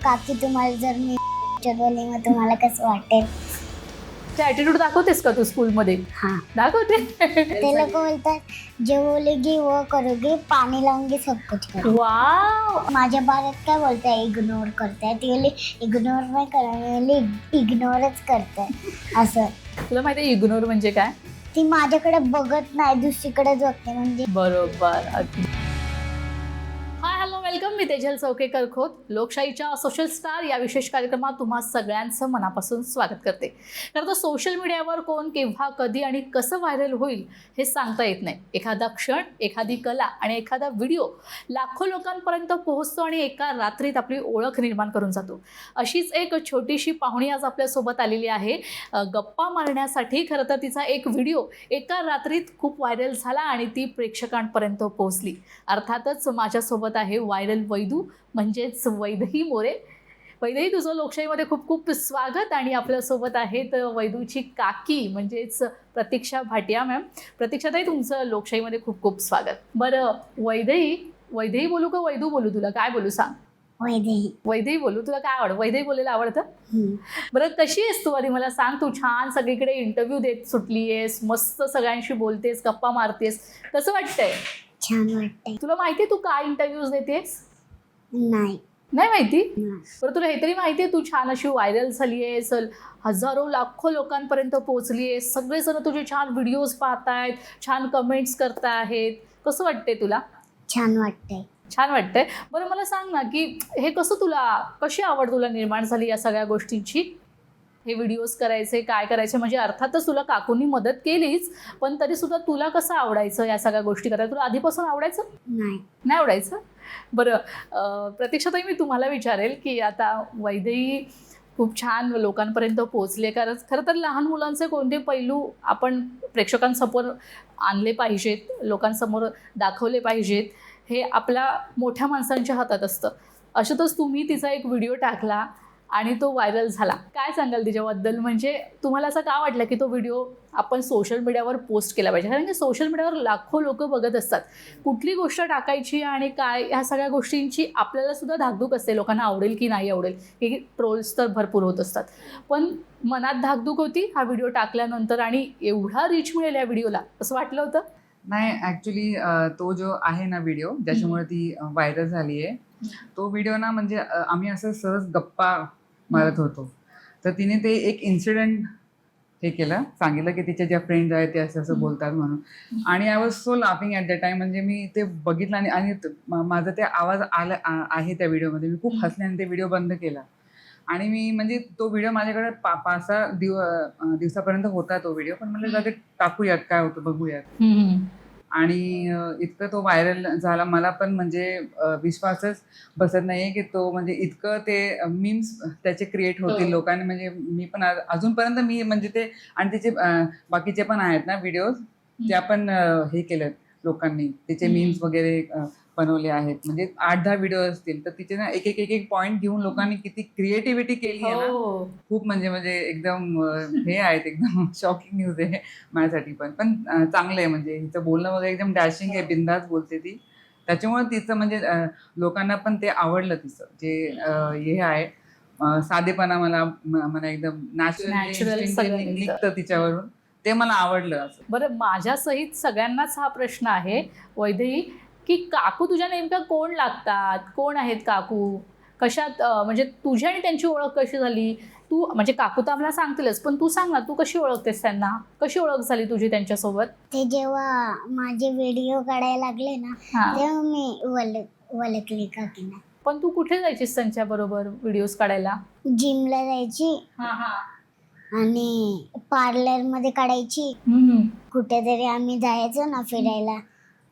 काकी तुम्हाला जर मी बोलली मग तुम्हाला कसं वाटेल? ॲटिट्यूड दाखवतेस का तू स्कूलमध्ये? हाँ दाखवते. ते लोक बोलतात जो बोलेगी वो करोगे पानी लाऊंगी सब कुछ करो. वाव. माझ्या बारात काय बोलताय इग्नोर करताय ती बोलली इग्नोर नाही करा मी बोलली इग्नोरच करताय असं. तुला माहिती आहे इग्नोर म्हणजे काय? ती माझ्याकडे बघत नाही दुसरीकडे बघते म्हणजे. बरोबर. Hi hello welcome. मी तेजल चौकेकर खोत लोकशाहीच्या सोशल स्टार या विशेष कार्यक्रमात तुम्हा सगळ्यांचं मनापासून स्वागत करते. खरं तर सोशल मीडियावर कोण केव्हा कधी आणि कसं व्हायरल होईल हे सांगता येत नाही. एखादा क्षण, एखादी कला आणि एखादा व्हिडिओ लाखो लोकांपर्यंत पोहोचतो आणि एका रात्रीत आपली ओळख निर्माण करून जातो. अशीच एक छोटीशी पाहुणी आज आपल्यासोबत आलेली आहे गप्पा मारण्यासाठी. खरं तर तिचा एक व्हिडिओ एका रात्रीत खूप व्हायरल झाला आणि ती प्रेक्षकांपर्यंत पोहोचली. अर्थातच माझ्यासोबत आहे व्हायरल वैदू म्हणजेच वैदेही मोरे. वैदेही तुझं लोकशाहीमध्ये खूप खूप स्वागत. आणि आपल्यासोबत आहेत वैदूची काकी म्हणजेच प्रतीक्षा भाटिया मॅम. प्रतीक्षाताई तुमचं लोकशाहीमध्ये खूप खूप स्वागत. बरं वैदेही बोलू का वैदू बोलू? तुला काय बोलू सांग? वैदेही बोलू. तुला काय आवडतं? वैदेही बोलायला आवडतं? बरं कशी आहेस तू आधी मला सांग. तू छान सगळीकडे इंटरव्ह्यू देत सुटली आहेस, मस्त सगळ्यांशी बोलतेस, गप्पा मारतेस, कसं वाटतंय? छान वाटतंय. तुला माहिती आहे तू काय इंटरव्ह्यूज देतेस? नाही नाही माहिती? बरं तुला हे तरी माहिती आहे तू छान अशी व्हायरल झाली आहेस, हजारो लाखो लोकांपर्यंत पोहोचली आहेस, सगळेजण तुझे छान व्हिडिओज पाहतायत, छान कमेंट्स करतायत, कसं वाटतंय तुला? छान वाटतंय. छान वाटतंय. बरं मला सांग ना की हे कसं कशी आवड तुला निर्माण झाली या सगळ्या गोष्टींची? हे व्हिडिओज करायचे, काय करायचे? म्हणजे अर्थातच तुला काकूंनी मदत केलीच, पण तरीसुद्धा तुला कसं आवडायचं या सगळ्या गोष्टी करायला? तुला आधीपासून आवडायचं? नाही आवडायचं? बरं प्रतीक्षाताई मी तुम्हाला विचारेल की आता वैदेही खूप छान लोकांपर्यंत पोहोचले. कारण खरं तर लहान मुलांचे कोणते पैलू आपण प्रेक्षकांसमोर आणले पाहिजेत, लोकांसमोर दाखवले पाहिजेत, हे आपल्या मोठ्या माणसांच्या हातात असतं. अशातच तुम्ही तिचा एक व्हिडिओ टाकला आणि तो व्हायरल झाला. काय सांगाल तिच्याबद्दल? म्हणजे तुम्हाला असं का वाटलं की तो व्हिडिओ आपण सोशल मीडियावर पोस्ट केला पाहिजे? कारण की सोशल मीडियावर लाखो लोक बघत असतात. कुठली गोष्ट टाकायची आणि काय ह्या सगळ्या गोष्टींची आपल्याला सुद्धा धाकधूक असते, लोकांना आवडेल की नाही आवडेल. हे ट्रोल्स तर भरपूर होत असतात, पण मनात धाकधूक होती हा व्हिडिओ टाकल्यानंतर आणि एवढा रीच मिळेल या व्हिडिओला असं वाटलं होतं? नाही ॲक्च्युली तो जो आहे ना व्हिडिओ ज्याच्यामुळे ती व्हायरल झाली आहे, तो व्हिडिओ ना म्हणजे आम्ही असं सहज गप्पा मारत होतो. तर तिने ते एक इन्सिडेंट हे केलं, सांगितलं की तिच्या ज्या फ्रेंड्स आहेत ते असं असं बोलतात म्हणून. आणि I was so laughing at the time. म्हणजे मी ते बघितलं आणि माझा ते आवाज आहे त्या व्हिडिओमध्ये. मी खूप हसले आणि ते व्हिडिओ बंद केला. आणि मी म्हणजे तो व्हिडिओ माझ्याकडे 5-6 दिवसापर्यंत होता तो व्हिडिओ. पण म्हणजे जाते टाकूयात, काय होतं बघूयात. आणि इतकं तो व्हायरल झाला. मला पण म्हणजे विश्वासच बसत नाहीये की तो म्हणजे इतकं ते मीम्स त्याचे क्रिएट होतील लोकांनी. म्हणजे मी पण अजूनपर्यंत मी म्हणजे ते आणि त्याचे बाकीचे पण आहेत ना व्हिडिओज, त्या पण हे केलेत लोकांनी, त्याचे मीम्स वगैरे बनवले आहेत. म्हणजे 8-10 व्हिडिओ असतील. तर तिचे ना एक एक पॉईंट घेऊन लोकांनी किती क्रिएटिव्हिटी केली आहे ना, खूप म्हणजे एकदम हे आहेत, एकदम शॉकिंग न्यूज आहे माझ्यासाठी. पण चांगलं आहे. म्हणजे हिचं बोलणं वगैरे एकदम डॅशिंग आहे, बिंदास बोलते ती. त्याच्यामुळे तिचं म्हणजे लोकांना पण ते आवडलं. तिचं जे हे आहे साधेपणा, मला एकदम नॅचरल निघतं तिच्यावरून, ते मला आवडलं. असं बरं माझ्यासहित सगळ्यांनाच हा प्रश्न आहे वैदेही की काकू तुझ्या नेमक्या कोण लागतात? कोण आहेत काकू? कशात म्हणजे तुझी आणि त्यांची ओळख कशी झाली? तू म्हणजे काकू तर आम्हाला सांगतीलच, पण तू सांग ना, तू कशी ओळखतेस त्यांना? कशी ओळख झाली तुझी त्यांच्यासोबत? ते जेव्हा माझे व्हिडिओ काढायला लागले ना तेव्हा मी ओळखली काकीना. पण तू कुठे जायचीस त्यांच्या बरोबर व्हिडिओज काढायला? जिमला जायची आणि पार्लर मध्ये काढायची. कुठेतरी आम्ही जायचो ना फिरायला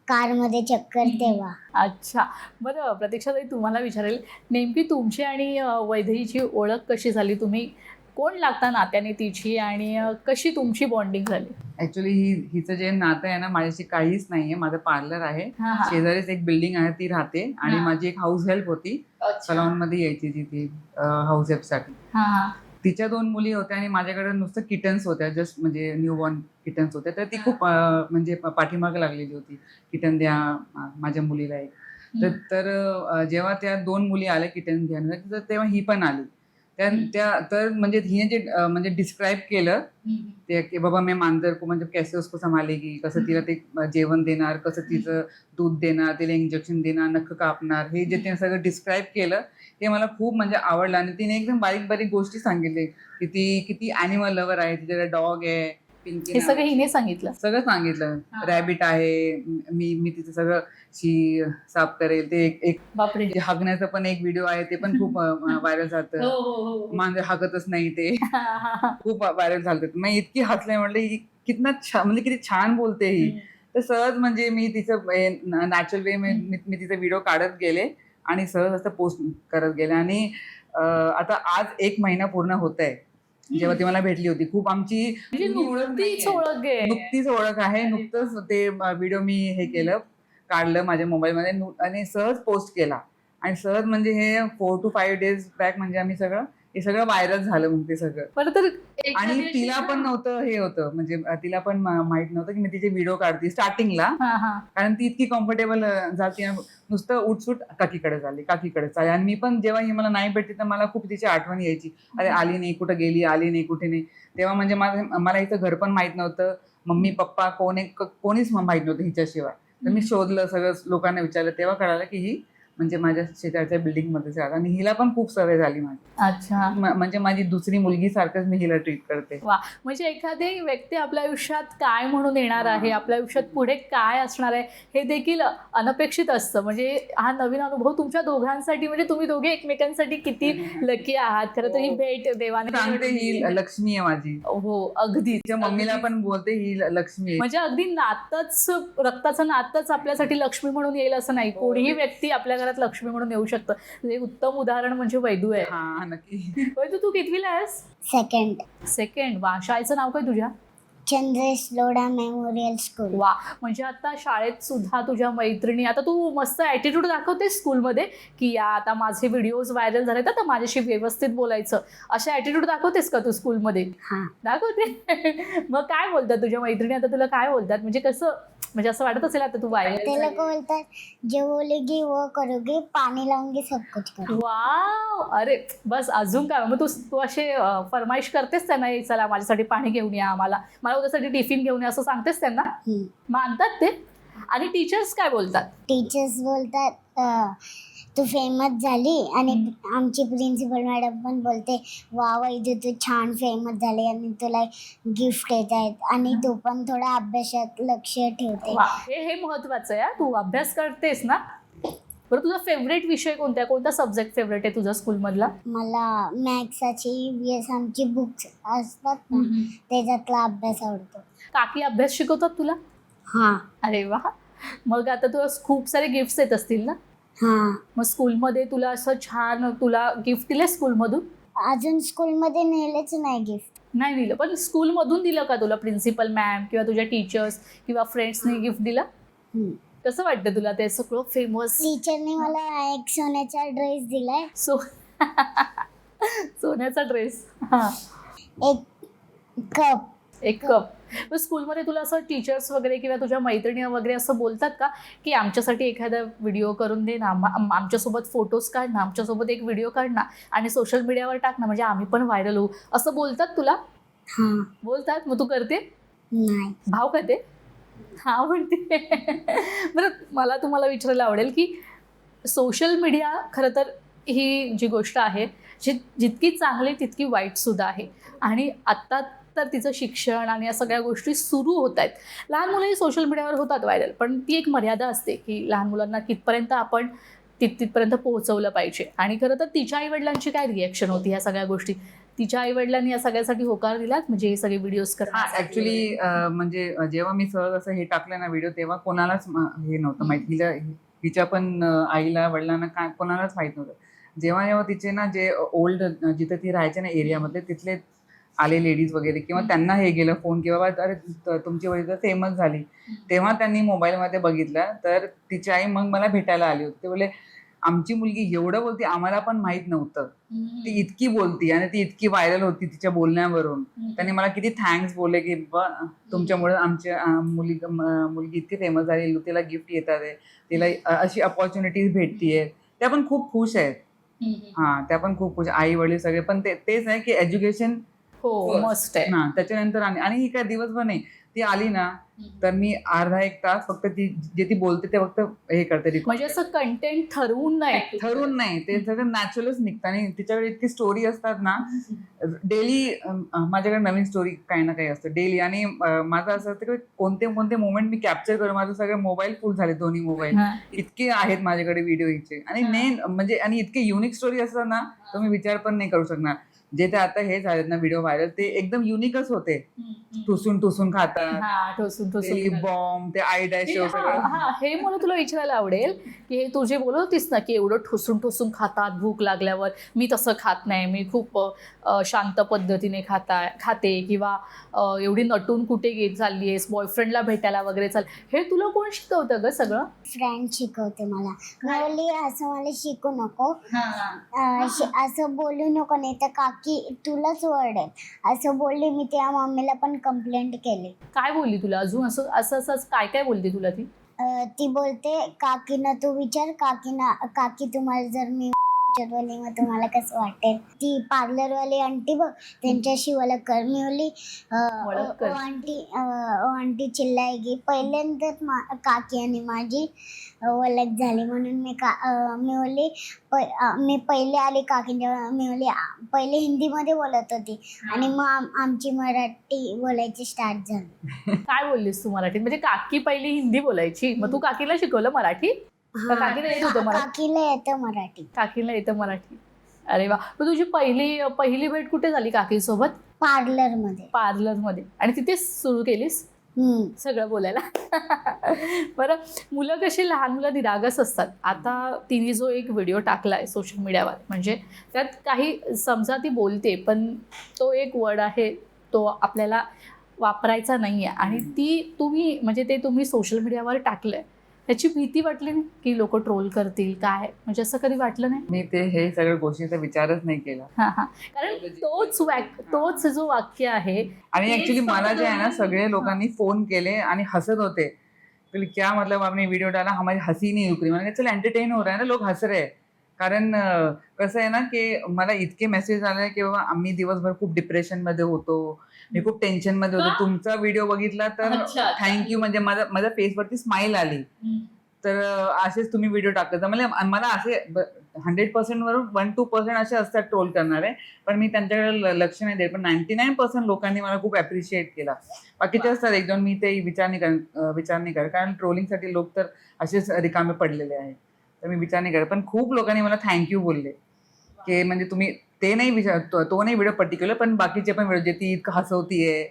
कारमध्ये चक्कर तेव्हा. अच्छा. बरं प्रतीक्षाताई तुम्हाला विचारेल, नेमकी तुमची आणि वैदेहीची ओळख कशी झाली? तुम्ही कोण लागता नात्याने तिची आणि कशी तुमची बॉन्डिंग झाली? ऍक्च्युली हिचं जे नातं आहे ना माझ्याशी काहीच नाहीये. माझं पार्लर आहे, शेजारीच एक बिल्डिंग आहे, ती राहते. आणि माझी एक हाऊस हेल्प होती, सलॉन मध्ये यायची ती हाऊस हेल्प साठी. तिच्या 2 मुली होत्या आणि माझ्याकडे नुसतं किटन्स होत्या, जस्ट म्हणजे न्यूबॉर्न किटन्स होत्या. तर ती खूप म्हणजे पाठीमागे लागलेली होती, किटन द्या माझ्या मुलीला एक. तर जेव्हा त्या 2 मुली आल्या किटन घ्यायला तर तेव्हा ही पण आली. तर म्हणजे हिने जे म्हणजे डिस्क्राईब केलं ते की बाबा मी मांजर को म्हणजे कैसे उसको संभालेगी, कसं तिला ते जेवण देणार, कसं तिचं दूध देणार, तिला इंजेक्शन देणार, नख कापणार, हे जे तिने सगळं डिस्क्राईब केलं ते मला खूप म्हणजे आवडलं. आणि तिने एकदम बारीक बारीक गोष्टी सांगितली की ती किती ॲनिमल लवर आहे, तिच्याकडे डॉग आहे पिंकी हे सगळं नावाची. हिने सांगितलं. सगळं सांगितलं. रॅबिट आहे, मी तिचं सगळं शी साफ करेल. ते एक बापरे. ते हगण्याचं पण एक व्हिडिओ आहे, ते पण खूप व्हायरल जातं. मांजर हाकतच नाही ते खूप व्हायरल झालं. मी इतकी हसले, म्हटलं ही कितना छान, म्हणजे किती छान बोलते ही. तर सहज म्हणजे मी तिचं नॅचरल वे मी तिचा व्हिडिओ काढत गेले आणि सहज असं पोस्ट करत गेले. आणि आता आज 1 महिना पूर्ण होत आहे जेव्हा ती मला भेटली होती. खूप आमची म्हणजे नुकतीच ओळख आहे. नुकतीच ओळख आहे. नुकतंच ते व्हिडिओ मी हे केलं, काढलं माझ्या मोबाईलमध्ये आणि सहज पोस्ट केला. आणि सहज म्हणजे हे 4 to 5 days बॅक म्हणजे आम्ही हे सगळं व्हायरल झालं मग ते सगळं. बरं तर आणि तिला पण नव्हतं हे होतं, म्हणजे तिला पण माहित नव्हतं की मी तिचे व्हिडिओ काढते स्टार्टिंगला. कारण ती इतकी कम्फर्टेबल जाते, नुसतं उठसूट काकीकडे चालली. आणि मी पण जेव्हा ही मला नाही भेटली तर मला खूप तिची आठवण यायची. अरे आली नाही, कुठं गेली, आली नाही, कुठे नाही. तेव्हा म्हणजे मला हिचं घर पण माहित नव्हतं, मम्मी पप्पा कोणीच माहित नव्हतं हिच्याशिवाय. तर मी शोधलं, सगळं लोकांना विचारलं, तेव्हा कळालं की ही म्हणजे माझ्या शेजारच्या बिल्डिंग मध्येच राहतात. आणि हिला पण खूप सवय झाली माझी. अच्छा. म्हणजे माझी दुसरी मुलगी सारखंच मी हिला ट्रीट करते. वा, म्हणजे एखादी व्यक्ती आपल्या आयुष्यात काय म्हणून येणार आहे, आपल्या आयुष्यात पुढे काय असणार आहे हे देखील अनपेक्षित असतं. म्हणजे हा नवीन अनुभव तुमच्या दोघांसाठी, म्हणजे तुम्ही दोघे एकमेकांसाठी किती लकी आहात. खरं तर ही भेट देवाने सांगते ही लक्ष्मी आहे माझी. हो अगदी. तिच्या मम्मीला पण बोलते ही लक्ष्मी आहे. म्हणजे अगदी नातच, रक्ताचं नातच आपल्यासाठी लक्ष्मी म्हणून येईल असं नाही. कोणीही व्यक्ती आपल्या घरात लक्ष्मी म्हणून येऊ शकतं. एक उत्तम उदाहरण म्हणजे वैदू आहे. हा नक्की. वैदू, तू कितवीला आहेस? सेकंड. वा, शाळेचं नाव काय तुझ्या? Chandresh Lodha memorial school. वा, म्हणजे आता शाळेत सुद्धा तुझ्या मैत्रिणी, आता तू मस्त ॲटिट्यूड दाखवतेस स्कूलमध्ये की या आता माझे व्हिडिओज व्हायरल झालेत, आता माझ्याशी व्यवस्थित बोलायचं, अशा ॲटिट्यूड दाखवतेस का तू स्कूलमध्ये? हा. दाखवते. मग काय बोलतात तुझ्या मैत्रिणी आता तुला, काय बोलतात? म्हणजे कसं, म्हणजे असं वाटत असेल आता तू व्हायरल. ते लोक बोलतात जो बोलेगी वो करोगे, पाणी लावूंगी सब कुछ करोगे. वाव, अरे बस अजून काय. मग तू असे फरमाईश करतेस त्यांना, चला माझ्यासाठी पाणी घेऊन या, मला उद्यासाठी टिफिन घेऊन या, असं सांगतेस त्यांना? मानतात ते? आणि टीचर्स काय बोलतात? टीचर्स बोलतात तू फेमस झाली. आणि आमची प्रिन्सिपल मॅडम पण बोलते वा वैदू तू छान फेमस झाली आणि तुला गिफ्ट येत आहेत. आणि तू पण थोडा अभ्यासात लक्ष ठेवते. हे महत्वाचं आहे. तू अभ्यास करतेस ना? बरं, तुझा फेवरेट विषय कोणता सब्जेक्ट फेवरेट आहे तुझा स्कूलमधला? मला मॅथ्सची आमची बुक्स असतात ना, त्याच्यातला अभ्यास आवडतो. काकी अभ्यास शिकवतात तुला? हा. अरे वा. मग आता तुला खूप सारे गिफ्ट्स येत असतील ना? हा. मग स्कूलमध्ये तुला असं छान तुला गिफ्ट दिले स्कूलमधून? अजून स्कूलमध्ये नेलेच नाही गिफ्ट. नाही दिलं, पण स्कूलमधून दिलं का तुला? प्रिन्सिपल मॅम किंवा तुझ्या टीचर्स किंवा फ्रेंड्सनी गिफ्ट दिलं? कसं वाटतं तुला ते सगळं फेमस? टीचरने मला एक सोन्याचा ड्रेस दिलाय. सोन्याचा ड्रेस. एक कप. मग स्कूलमध्ये तुला असं टीचर्स वगैरे किंवा तुझ्या मैत्रिणी वगैरे असं बोलतात का की आमच्यासाठी एखादा व्हिडिओ करून दे ना, आमच्यासोबत फोटोज काढ ना, आमच्यासोबत एक व्हिडिओ काढ ना आणि सोशल मीडियावर टाक ना, म्हणजे आम्ही पण व्हायरल होऊ, असं बोलतात तुला? बोलतात. मग तू करते? नाही. भाव करते? हा म्हणते. बरं, मला तुम्हाला विचारायला आवडेल की सोशल मीडिया खरं तर ही जी गोष्ट आहे जितकी चांगली तितकी वाईटसुद्धा आहे. आणि आत्ता तर तिचं शिक्षण आणि या सगळ्या गोष्टी सुरू होत आहेत. लहान मुलंही सोशल मीडियावर होतात व्हायरल, पण ती एक मर्यादा असते की लहान मुलांना कितपर्यंत आपण तिथपर्यंत पोहोचवलं पाहिजे. आणि खरं तर तिच्या आईवडिलांची काय रिॲक्शन होती ह्या सगळ्या गोष्टी? तिच्या आईवडिलांनी या सगळ्यासाठी होकार दिलात, म्हणजे हे सगळे व्हिडिओज करतात? ऍक्च्युली म्हणजे जेव्हा मी सहज असं हे टाकलं ना व्हिडिओ, तेव्हा कोणालाच हे नव्हतं माहिती. हिच्या पण आईला वडिलांना कोणालाच माहित नव्हतं. जेव्हा तिचे ना जे ओल्ड जिथे ती राहायचे ना एरियामधले, तिथले आले लेडीज वगैरे किंवा त्यांना हे गेलं फोन की बाबा अरे तुमची वडील तर फेमस झाली, तेव्हा त्यांनी मोबाईलमध्ये बघितलं. तर तिची आई मग मला भेटायला आली होती. ते बोलले आमची मुलगी एवढं बोलते आम्हाला पण माहित नव्हतं. ती इतकी बोलती आणि ती इतकी व्हायरल होती तिच्या बोलण्यावरून. त्यांनी मला किती थँक्स बोलले की तुमच्यामुळे आमची मुलगी इतकी फेमस झाली, तिला गिफ्ट येतात आहे, तिला अशी अपॉर्च्युनिटीज भेटतीये. त्या पण खूप खुश आहेत. हा, त्या पण खूप खुश, आई वडील सगळे. पण तेच आहे की एज्युकेशन हो मस्त आहे. ना, त्याच्यानंतर आणि ही काय दिवसभर नाही, ती आली ना तर मी अर्धा एक तास फक्त ती जे ती बोलते ते फक्त हे करते, record म्हणजे असं कंटेंट ठरवून नाही. ठरवून नाही, ते सगळं नॅचरलच निघतं. आणि तिच्याकडे इतकी स्टोरी असतात ना, डेली माझ्याकडे नवीन स्टोरी काही ना काही असतं डेली. आणि माझं असं असतं की कोणते कोणते मोमेंट मी कॅप्चर करू. माझं सगळे मोबाईल फुल झाले, दोन्ही मोबाईल इतके आहेत माझ्याकडे व्हिडिओ हिचे. आणि मेन म्हणजे आणि इतके युनिक स्टोरी असतात ना, तुम्ही विचार पण नाही करू शकणार. जे ते आता हे झालेत ना व्हिडिओ व्हायरल, ते एकदम युनिकच होते. ठुसून ठुसून खातात, बॉम्ब, ते आय डॅश सगळं. हे मला तुला विचारायला आवडेल की हे तू जे बोलत होतीस ना की एवढं ठुसून ठुसून खातात भूक लागल्यावर, मी तसं खात नाही, मी खूप शांत पद्धतीने खाते, किंवा एवढी नटून कुठे चालली आहेस, बॉयफ्रेंडला भेटायला वगैरे चाल, हे तुला कोण शिकवतं ग सगळं? फ्रेंड शिकवते मला. बोलली असं मला शिकू नको, असं बोलू नको, नाही तर काकी तुलाच ओरडेल, असं बोलली. मी त्या मम्मीला पण कंप्लेंट केली. काय बोलली तुला अजून? असं असं असं काय काय बोलते तुला ती? ती बोलते काकीना तू विचार, काकी तुम्हाला जर मी बोलली मग तुम्हाला कसं वाटेल. ती पार्लरवाली आंटी बघ, त्यांच्याशी ओळख कर. मी बोलली ओळख कर. आंटी चिल्लाएगी. पहिल्यांदाच काकी आणि माझी ओळख झाली, म्हणून मी बोलली मी पहिले आली काकींच्या. मी बोलली पहिले हिंदीमध्ये बोलत होती आणि मग आमची मराठी बोलायची स्टार्ट झाली. काय बोललीस तू मराठीत? म्हणजे काकी पहिली हिंदी बोलायची, मग तू काकीला शिकवलं मराठी? का काकीला येत होतं मराठी? काकीला येतं मराठी. काकीला येतं मराठी. अरे वा. मग तुझी पहिली भेट कुठे झाली काकीसोबत? पार्लरमध्ये. आणि तिथेच सुरू केलीस सगळं बोलायला? बरं, मुलं कशी, लहान मुलं निरागस असतात. आता तिने जो एक व्हिडिओ टाकलाय सोशल मीडियावर, म्हणजे त्यात काही समजा ती बोलते पण तो एक वर्ड आहे तो आपल्याला वापरायचा नाही आहे, आणि तुम्ही सोशल मीडियावर टाकलंय, त्याची भीती वाटली नाही की लोक ट्रोल करतील काय? म्हणजे असं कधी वाटलं नाही? मी हे सगळ्या गोष्टीचा विचारच नाही केला. कारण तोच जो वाक्य आहे. आणि ऍक्च्युली मला जे आहे ना, सगळे लोकांनी फोन केले आणि हसत होते, क्या मतलब आपने वीडियो डाला, हमारी हसी नहीं रुक रही. मैंने कहा चल एंटरटेन हो रहा है ना, लोग हस रहे हैं. कारण कसं आहे ना की मला इतके मेसेज आले की बाबा आम्ही दिवसभर खूप डिप्रेशन मध्ये होतो, मी खूप टेन्शन मध्ये होतो, तुमचा व्हिडिओ बघितला तर थँक्यू. म्हणजे माझ्या फेसवरती स्माइल आली. तर असेच तुम्ही व्हिडिओ टाकत. म्हणजे मला असे 100% वरून 1-2% असे असतात ट्रोल करणारे, पण मी त्यांच्याकडे लक्ष नाही देत. पण 99% लोकांनी मला खूप अप्रिशिएट केला. बाकीचे असतात एक दोन, मी ते विचार नाही करत, कारण ट्रोलिंगसाठी लोक तर असेच रिकामे पडलेले आहेत, तर मी विचार नाही करत. पण खूप लोकांनी मला थँक्यू बोलले की म्हणजे तुम्ही ते नाही तो नाही व्हिडिओ पर्टिक्युलर, पण बाकीचे पण व्हिडिओ जे ती इतकं हसवतीये,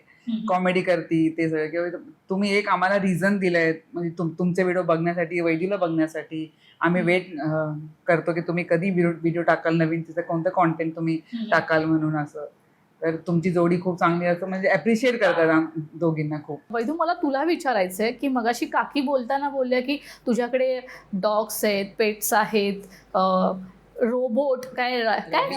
कॉमेडी करती, ते सगळं, किंवा तुम्ही एक आम्हाला रिझन दिलंय म्हणजे तुमचे व्हिडिओ बघण्यासाठी, वैदूला बघण्यासाठी. आम्ही वेट करतो की तुम्ही कधी व्हिडिओ टाकाल नवीन, तिचं कोणतं कॉन्टेंट तुम्ही टाकाल म्हणून. असं तर तुमची जोडी खूप चांगली, असं म्हणजे अप्रिशिएट करतात दोघींना खूप. वैदू, मला तुला विचारायचंय की मगाशी काकी बोलताना बोलल्या की तुझ्याकडे डॉग्स आहेत, पेट्स आहेत, रोबोट, काय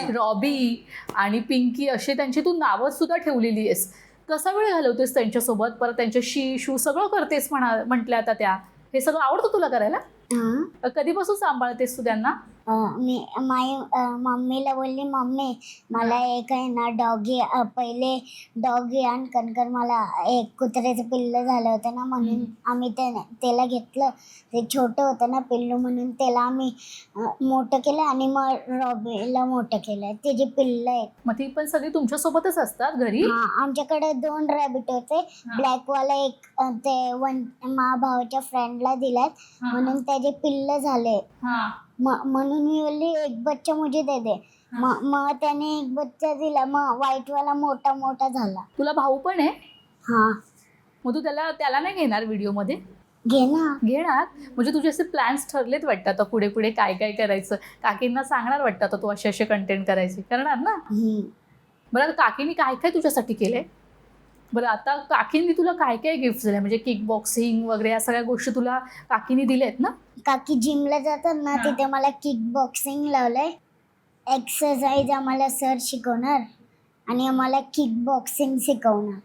रॉबी आणि पिंकी, असे त्यांची तू नावं सुद्धा ठेवलेली आहेस. कसा वेळ घालवतेस त्यांच्यासोबत? परत त्यांच्याशी शू सगळं करतेस म्हटल्या आता त्या. हे सगळं आवडतं तुला करायला? कधीपासून सांभाळतेस तू त्यांना? मी मम्मीला बोलली, मम्मी मला एक आहे ना डॉगी, पहिले डॉगी आण, कणकर मला एक कुत्र्याचं पिल्लं झालं होतं ना, म्हणून आम्ही त्याला घेतलं. ते छोटं होतं ना पिल्लू, म्हणून त्याला आम्ही मोठं केलं आणि मग रॉबीला मोठं केलं. त्याची पिल्लं आहेत. मग ती पण सगळी तुमच्यासोबतच असतात घरी? आमच्याकडे 2 रॅबिट होते. ब्लॅकवाला एक ते माझ्या भावाच्या फ्रेंडला दिलात, म्हणून त्याचे पिल्लं झाले. म्हणून मी बोलली एक बच्चा मुझे दे दे. मग त्याने एक बच्चा दिला, मग व्हाईटवाला मोठा झाला. तुला भाऊ पण आहे? हा. मग तू त्याला नाही घेणार व्हिडिओमध्ये? घेणार. म्हणजे तुझे असे प्लॅन्स ठरलेत वाटतं आता, पुढे पुढे काय काय करायचं? काकींना सांगणार वाटतं आता तू असे कंटेंट करायचे, करणार ना? बरं, काकीने काय काय तुझ्यासाठी केलंय? बरं, आता काकींनी तुला काय काय गिफ्ट दिले, म्हणजे किक बॉक्सिंग वगैरे या सगळ्या गोष्टी तुला काकींनी दिल्यात ना? काकी जिमला जातात ना, हा. तिथे मला किक बॉक्सिंग लावलंय. एक्सरसाइज आम्हाला सर शिकवणार आणि आम्हाला किक बॉक्सिंग शिकवणार.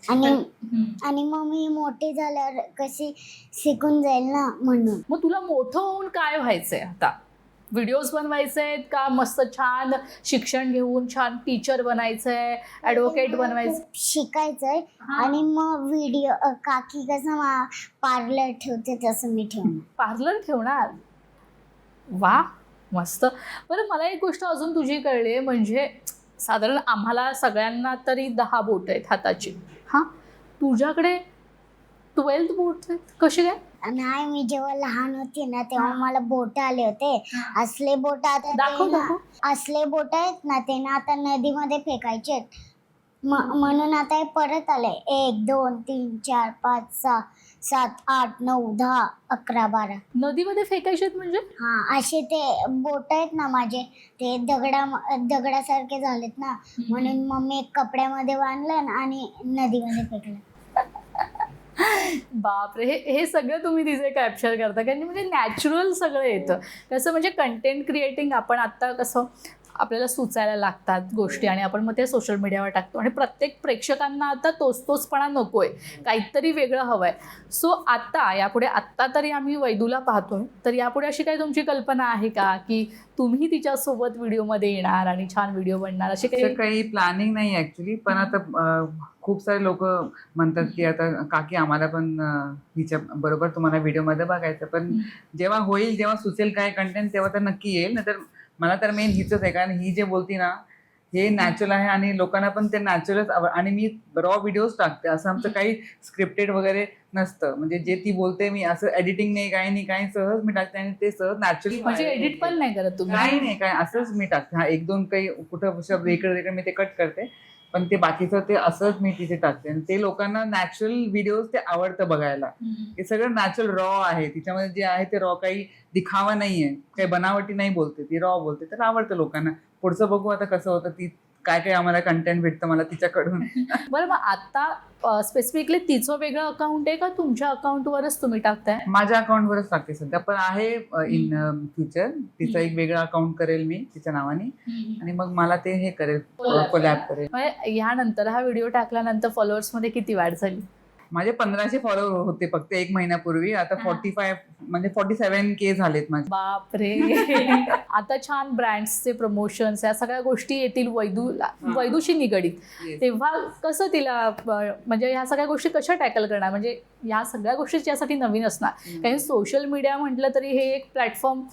आणि मग मी मोठी झाल्यावर कशी शिकून जाईल ना, म्हणून. मग तुला मोठं होऊन काय व्हायचंय आता? व्हिडिओज बनवायचे आहेत का मस्त छान शिक्षण घेऊन छान टीचर बनायचंय, ॲडव्होकेट बनायचं? शिकायचंय आणि मग व्हिडिओ काकी कसं पार्लर ठेवते तसं मी ठेवणार. पार्लर ठेवणार? वा, मस्त. बरं, मला एक गोष्ट अजून तुझी कळली, म्हणजे साधारण आम्हाला सगळ्यांना तरी 10 बोट आहेत हाताची. हां, तुझ्याकडे 12 बोट आहेत, कशी काय? नाही, मी जेव्हा लहान होती ना तेव्हा मला बोट आले होते. असले बोट आता दाखव, ते ना, दाखव. असले बोट आहेत ना ते ना आता नदीमध्ये फेकायचे आहेत. म्हणून आता हे परत आले. 1 2 3 4 5 6 7 8 9 10 11 12. नदीमध्ये फेकायचे आहेत म्हणजे? हा, असे ते बोट आहेत ना माझे, ते दगडासारखे झालेत ना, म्हणून मम्मी एक कपड्यामध्ये बांधलं आणि नदीमध्ये फेकलं. बापरे, हे सगळं तुम्ही तिचे कॅप्चर करता, कारण म्हणजे नॅचरल सगळं येतं. कसं म्हणजे कंटेंट क्रिएटिंग आपण आत्ता कसं आपल्याला सुचायला लागतात गोष्टी आणि आपण मग ते सोशल मीडियावर टाकतो आणि प्रत्येक प्रेक्षकांना आता तोचपणा नको आहे, काहीतरी वेगळं हवं आहे. सो आत्ता तरी आम्ही वैदूला पाहतोय, तर यापुढे अशी काही तुमची कल्पना आहे का की तुम्ही तिच्यासोबत व्हिडिओमध्ये येणार आणि छान व्हिडिओ बनणार, अशी काही प्लॅनिंग नाही ऍक्च्युली. पण आता खूप सारे लोक म्हणतात की आता काकी आम्हाला पण हिच्या बरोबर तुम्हाला व्हिडिओमध्ये बघायचं. पण जेव्हा होईल, जेव्हा सुचेल काय कंटेंट, तेव्हा तर नक्की येईल. नाहीतर मला तर मेन हिचंच आहे, कारण ही जे बोलती ना हे नॅचरल आहे आणि लोकांना पण ते नॅचरलच आणि मी रॉ व्हिडिओज टाकते. असं आमचं काही स्क्रिप्टेड वगैरे नसतं. म्हणजे जे ती बोलते मी असं एडिटिंग नाही, काही नाही, काही सहज मी टाकते आणि ते सहज नॅचरली. म्हणजे एडिट पण नाही करत तुम्ही? नाही, काय असंच मी टाकते. हा, 1-2 काही कुठं शब्द इकडे तिकडे मी ते कट करते, पण ते बाकीचं ते असंच मी तिथे टाकते. आणि ते लोकांना नॅचरल व्हिडिओज ते आवडतं बघायला. हे सगळं नॅचरल रॉ आहे. तिच्यामध्ये जे आहे ते रॉ, काही दिखावा नाहीये, काही बनावटी नाही बोलते, ती रॉ बोलते, तर आवडतं लोकांना. पुढचं बघू आता कसं होतं, ती काय काय आम्हाला कंटेंट भेटतं मला तिच्याकडून. बरं, मग आता स्पेसिफिकली तिचं वेगळं अकाउंट आहे का तुमच्या अकाउंटवरच तुम्ही टाकताय? माझ्या अकाउंटवरच टाकते सध्या, पण आहे इन फ्युचर तिचं एक वेगळं अकाउंट करेल मी तिच्या नावाने आणि मग मला ते हे करेल, कोलॅब करेल. म्हणजे यानंतर हा व्हिडिओ टाकल्यानंतर फॉलोअर्समध्ये किती वाढ झाली? माझे 1500 फॉलोअर होते फक्त 1 महिन्यापूर्वी. आता 45 म्हणजे 47K झालेत माझे. बापरे. आता छान ब्रँड्सचे प्रमोशन्स या सगळ्या गोष्टी येतील वैदूशी निगडीत, तेव्हा कसं तिला म्हणजे ह्या सगळ्या गोष्टी कशा टॅकल करणार? म्हणजे ह्या सगळ्या गोष्टी त्यासाठी नवीन असणार, कारण सोशल मीडिया म्हटलं तरी हे एक प्लॅटफॉर्म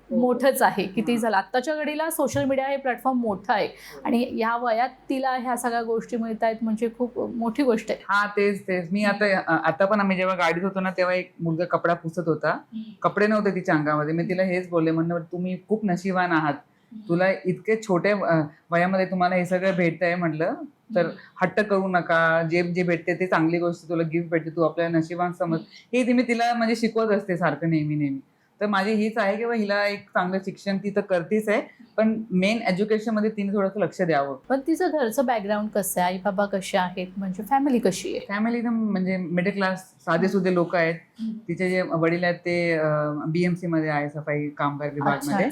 मोठंच आहे. किती झालं, आत्ताच्या घडीला सोशल मीडिया हे प्लॅटफॉर्म मोठं आहे आणि या वयात तिला ह्या सगळ्या गोष्टी मिळत आहेत म्हणजे खूप मोठी गोष्ट आहे. हा, तेच मी आता पण आम्ही जेव्हा गाडीत होतो ना तेव्हा एक मुलगा कपडा पुसत होता, कपडे नव्हते तिच्या अंगामध्ये. मी तिला हेच बोलले, म्हणलं तुम्ही खूप नशिबान आहात, तुला इतके छोट्या वयामध्ये तुम्हाला हे सगळं भेटतंय. म्हटलं तर हट्ट करू नका, जे भेटते ते चांगली गोष्ट, तुला गिफ्ट भेटते, तू आपल्याला नशिबान समज. हे मी तिला म्हणजे शिकवत असते सारखं नेहमी. तर माझी हीच आहे की हिला एक चांगलं शिक्षण ती तर करतेच आहे, पण मेन एज्युकेशन मध्ये तिने थोडंसं लक्ष द्यावं. पण तिचं घरचं बॅकग्राऊंड कसं आहे, आई बाबा कसे आहेत, म्हणजे फॅमिली कशी आहे? फॅमिली एकदम म्हणजे मिडल क्लास साधे सुधे लोक आहेत. तिचे जे वडील आहेत ते BMC मध्ये आहे, सफाई कामगार विभागमध्ये.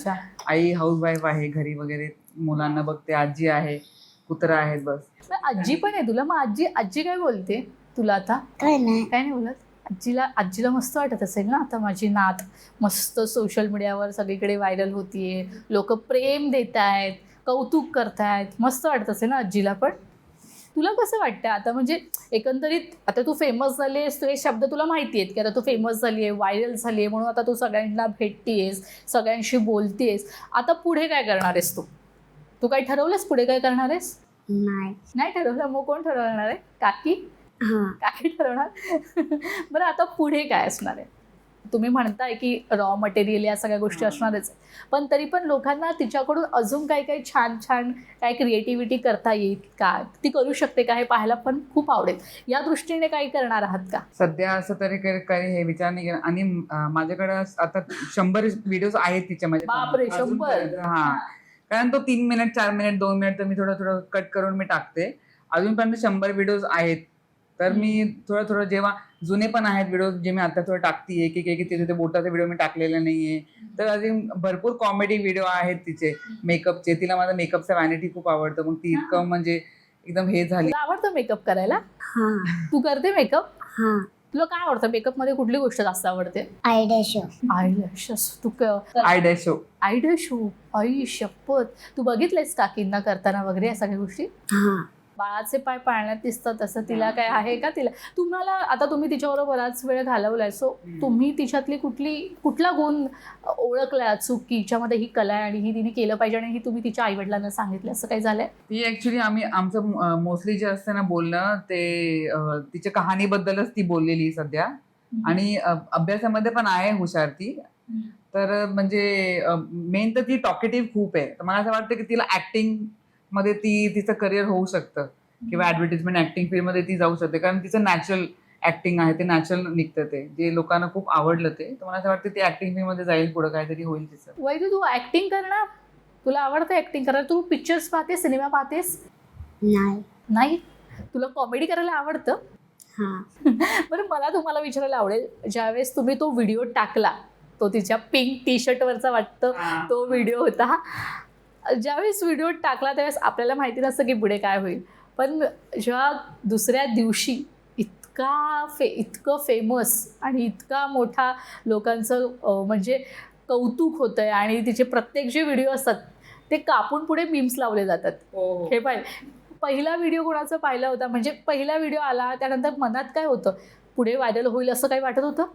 आई हाऊसवाईफ आहे, घरी वगैरे मुलांना बघते. आजी आहे, कुत्रा आहेत, बस. आजी पण आहे तुला? मग आजी काय बोलते तुला आता? काय नाही बोलत? आजीला मस्त वाटत असेल ना, आता माझी नात मस्त सोशल मीडियावर सगळीकडे व्हायरल होतीये, लोक प्रेम देत आहेत, कौतुक करतायत, मस्त वाटत असेल ना आजीला पण? तुला कसं वाटतं आता, म्हणजे एकंदरीत आता तू फेमस झाली आहेस, हे शब्द तुला माहिती आहेत की आता तू फेमस झाली आहे, व्हायरल झाली आहे, म्हणून आता तू सगळ्यांना भेटतीयेस, सगळ्यांशी बोलतीयेस. आता पुढे काय करणार आहेस तू काही ठरवलंस पुढे काय करणार आहेस? नाही ठरवलं. मग कोण ठरवणार आहे? काकी ठरवणार? बरं, आता पुढे काय असणार आहे? तुम्ही म्हणताय की रॉ मटेरियल या सगळ्या गोष्टी असणारच आहे, पण तरी पण लोकांना तिच्याकडून अजून काही छान काय क्रिएटिव्हिटी करता येईल का, ती करू शकते का, हे पाहायला पण खूप आवडेल. या दृष्टीने काही करणार आहात का? सध्या असं तरी काही हे विचार नाही केला. आणि माझ्याकडे आता 100 व्हिडिओज आहेत तिच्यामध्ये. बापरे, 100? हा, कारण तो 3 मिनिट 4 मिनिट 2 मिनिट तर मी थोडं कट करून मी टाकते. अजूनपर्यंत 100 व्हिडिओज आहेत. तर मी थोडं जेव्हा जुने पण आहेत व्हिडिओ जे मी आता थोडं टाकते एक तिथे ते बोटाचा व्हिडिओ मी टाकलेला नाहीये. तर अजून भरपूर कॉमेडी व्हिडिओ आहेत तिचे मेकअपचे. तिला माझा मेकअपचा व्हॅनिटी खूप आवडतं. मग ती इतकं म्हणजे एकदम हे झाली. तुला आवडतं मेकअप करायला? हा तू करते मेकअप? हा तुला काय आवडतं मेकअप मध्ये? कुठली गोष्ट जास्त आवडते? Idea show. आयलॅशेस. तू आयडिया शो. Idea show. आई शपथ. तू बघितलेस काकींना करताना वगैरे या सगळ्या गोष्टी? हा बाळाचे पाय पाळण्यात दिसतात तसं तिला काय आहे का? तिला तुम्हाला आता तुम्ही तिच्याबरोबर बराच वेळ घालवलाय, सो तुम्ही तिच्यातली कुठला गुण ओळखलाय अचूक की हिच्यामध्ये ही कला आहे आणि ही तिने केलं पाहिजे आणि ही तुम्ही तिच्या आईवडिलांना सांगितलं, असं काही झालंय? ती ऍक्च्युली आमचं मोस्टली जे असतं ना बोलणं ते तिच्या कहाणीबद्दलच ती बोललेली सध्या. आणि अभ्यासामध्ये पण आहे हुशार ती. तर म्हणजे मेन तर ती टॉकेटिव्ह खूप आहे. तर मला असं वाटतं की तिला ऍक्टिंग मध्ये तिचं करिअर होऊ शकतं किंवा ऍडव्हर्टिजमेंट ऍक्टिंग फील्डमध्ये ती जाऊ शकते. कारण तिचं नॅचरल ऍक्टिंग आहे, ते नॅचरल निघतं ते जे लोकांना खूप आवडलं ते. तर मला असं वाटतं ती ऍक्टिंग फील्डमध्ये जाईल, पुढे काहीतरी होईल तिचं. वैदू, तू ऍक्टिंग करणार? तुला आवडतं ऍक्टिंग करायला? तू पिक्चर्स पाहतेस, सिनेमा पाहतेस? नाही. नाही. तुला कॉमेडी करायला आवडतं? हा बरं, मला तुम्हाला विचारायला आवडेल, ज्यावेळेस तुम्ही तो व्हिडिओ टाकला, तो तिच्या पिंक टी शर्टवरचा वाटतं तो व्हिडिओ होता. ज्यावेळेस व्हिडिओ टाकला त्यावेळेस आपल्याला माहिती नसतं की पुढे काय होईल, पण जेव्हा दुसऱ्या दिवशी इतकं फेमस आणि इतका मोठा लोकांचं म्हणजे कौतुक होतंय आणि तिचे प्रत्येक जे व्हिडिओ असतात ते कापून पुढे मीम्स लावले जातात. हे पाहिजे. पहिला व्हिडिओ कोणाचा पाहिला होता? म्हणजे पहिला व्हिडिओ आला त्यानंतर मनात काय होतं? पुढे व्हायरल होईल असं काही वाटत होतं?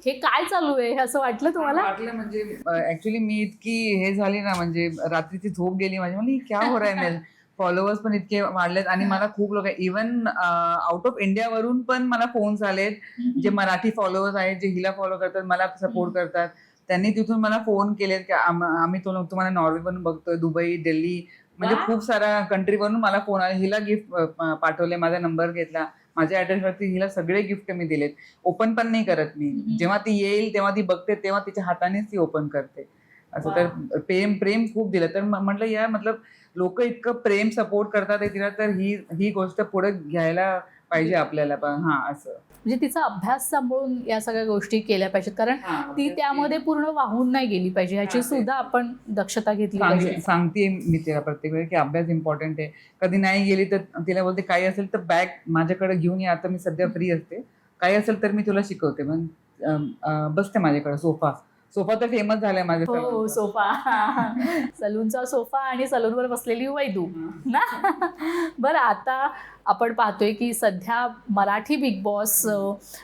हे काय चालू आहे असं वाटलं तुम्हाला? वाटलं म्हणजे ऍक्च्युली मी इतकी हे झाली ना, म्हणजे रात्रीची झोप गेली माझी. म्हणजे क्या हो रहा है, फॉलोअर्स पण इतके वाढलेत आणि मला खूप लोक इव्हन आउट ऑफ इंडियावरून पण मला फोन्स आलेत जे मराठी फॉलोअर्स आहेत, जे हिला फॉलो करतात, मला सपोर्ट करतात. त्यांनी तिथून मला फोन केलेत की आम्ही तुम्हाला नॉर्वेवरून बघतोय, दुबई, दिल्ली, म्हणजे खूप साऱ्या कंट्रीवरून मला फोन आले. हिला गिफ्ट पाठवले, माझा नंबर घेतला, माझ्या ऍड्रेसवरती हिला सगळे गिफ्ट मी दिलेत. ओपन पण नाही करत मी. जेव्हा ती येईल तेव्हा ती बघते, तेव्हा तिच्या हातानेच ती ओपन करते. असं तर प्रेम खूप दिलं. तर म्हटलं या मतलब लोक इतकं प्रेम सपोर्ट करतात तिला, तर ही गोष्ट पुढे घ्यायला पाहिजे आपल्याला पण. हा असं म्हणजे तिचा अभ्यास सांभाळून या सगळ्या गोष्टी केल्या पाहिजेत, कारण ती त्यामध्ये पूर्ण वाहून नाही गेली पाहिजे ह्याची सुद्धा आपण दक्षता घेतली पाहिजे. सांगते मी तिला प्रत्येक वेळी की अभ्यास इम्पॉर्टंट आहे. कधी नाही गेली तर तिला बोलते काही असेल तर बॅग माझ्याकडे घेऊन ये, आता मी सध्या फ्री असते, काही असेल तर मी तुला शिकवते. मग बसते माझ्याकडे. सोफा तर फेमस झालाय माझ्या. हो, सोफा. सलूनचा सोफा आणि सलूनवर बसलेली वैदू ना. बरं, आता आपण पाहतोय की सध्या मराठी बिग बॉस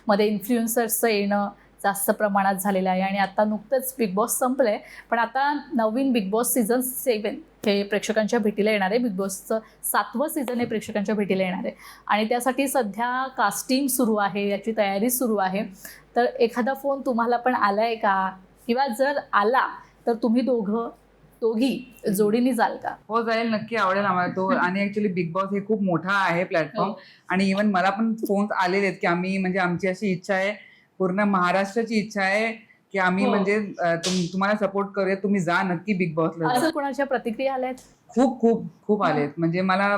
मध्ये इन्फ्लुएन्सर्सचं येणं जास्त प्रमाणात झालेलं आहे आणि आता नुकतंच बिग बॉस संपलंय, पण आता नवीन बिग बॉस सीझन 7 हे प्रेक्षकांच्या भेटीला येणार आहे. बिग बॉसचं 7वं सीझन हे प्रेक्षकांच्या भेटीला येणार आहे आणि त्यासाठी सध्या कास्टिंग सुरू आहे, याची तयारी सुरू आहे. तर एखादा फोन तुम्हाला पण आलाय का? किंवा जर आला तर तुम्ही दोघी जोडीने जाल का? हो, जाईल, नक्की आवडेल आम्हाला तो. आणि ऍक्च्युली बिग बॉस हे खूप मोठा आहे प्लॅटफॉर्म आणि इव्हन मला पण फोन्स आलेले आहेत की आम्ही म्हणजे आमची अशी इच्छा आहे, पूर्ण महाराष्ट्राची इच्छा आहे की आम्ही म्हणजे तुम्हाला सपोर्ट करूया, तुम्ही जा नक्की बिग बॉसला. असं कोणाच्या प्रतिक्रिया आल्या आहेत? खूप खूप खूप आलेत. म्हणजे मला